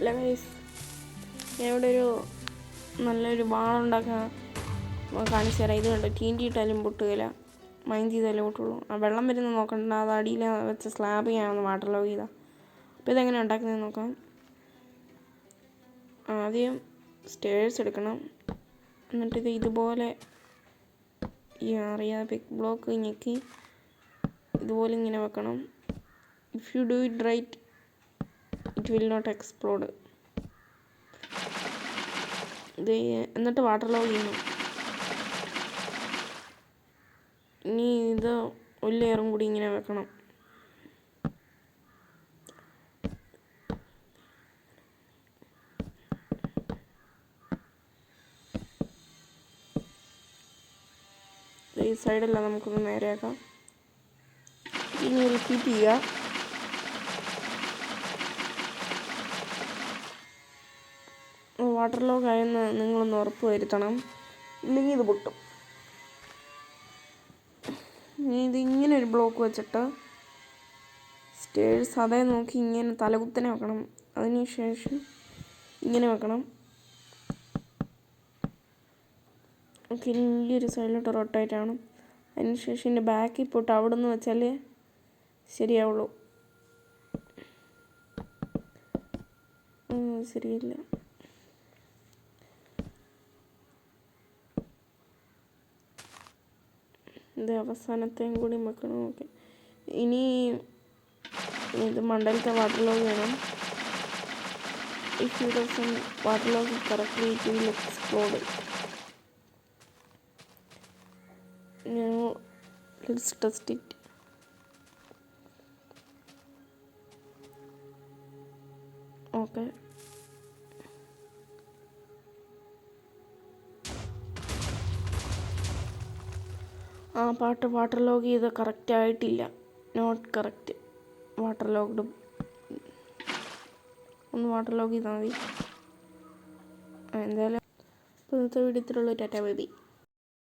അല്ല ഗൈസ്, ഇവിടെ ഒരു നല്ലൊരു വാളുണ്ടാക്കാൻ കാണിച്ചു തരാം. ഇത് കണ്ടോ, ടീൻറ്റി ഇട്ടാലും പൊട്ടുകയില്ല, മൈൻഡ് ചെയ്താലേ പൊട്ടുള്ളൂ. ആ വെള്ളം വരുന്നത് നോക്കണ്ട, അത് അടിയിൽ വെച്ച സ്ലാബ് ഞാനൊന്ന് വാട്ടർ ലോഗ് ചെയ്താൽ. അപ്പോൾ ഇതെങ്ങനെ ഉണ്ടാക്കുന്നതെന്ന് നോക്കാം. ആദ്യം സ്റ്റേഴ്സ് എടുക്കണം, എന്നിട്ടിത് ഇതുപോലെ അറിയാതെ പിക്ക് ബ്ലോക്ക് ഞെക്കി ഇതുപോലെ ഇങ്ങനെ വെക്കണം. If you do it right it will not explode. ഇത് എന്നിട്ട് വാട്ടർ ലോഗ് ചെയ്യണം. ഇനി ഇത് ഒരു ലെയറും കൂടി ഇങ്ങനെ വെക്കണം. ഈ സൈഡെല്ലാം നമുക്കൊന്ന് നേരെയാക്കാം. ഇനി റിപ്പീറ്റ് ചെയ്യുക. വാട്ടർ ലോഗ് ആയെന്ന് നിങ്ങളൊന്ന് ഉറപ്പ് വരുത്തണം, ഇല്ലെങ്കിൽ ഇത് പൊട്ടും. ഇനി ഇതിങ്ങനെ ഒരു ബ്ലോക്ക് വെച്ചിട്ട് സ്റ്റേഴ്സ് അതേ നോക്കി ഇങ്ങനെ തലകുത്തനെ വെക്കണം. അതിനുശേഷം ഇങ്ങനെ വെക്കണം. ഓക്കെ, ഇനി ഈ ഒരു സൈഡിലോട്ട് റൊട്ടേറ്റ് ആവണം. അതിനുശേഷം ഇതിൻ്റെ ബാക്കിൽ പോയിട്ട് അവിടെ നിന്ന് വെച്ചാൽ ശരിയാവുള്ളൂ. ശരിയില്ല. ഇത് അവസാനത്തെയും കൂടി വെക്കണം. ഓക്കെ, ഇനി ഇത് മണ്ടലത്തെ വാട്ടർ ലോഗ് വേണം. If you doesn't water log correctly it will explode. Now let's test it. Okay. ആ പാട്ട് വാട്ടർ ലോഗ് ചെയ്ത് കറക്റ്റ് ആയിട്ടില്ല, നോട്ട് കറക്റ്റ്. വാട്ടർ ലോഗ്ഡ് ഒന്ന് വാട്ടർ ലോഗ് ചെയ്താൽ മതി. എന്തായാലും ഇന്നത്തെ വീഡിയോ ഇത്രയുള്ളൂ. Tata bye by.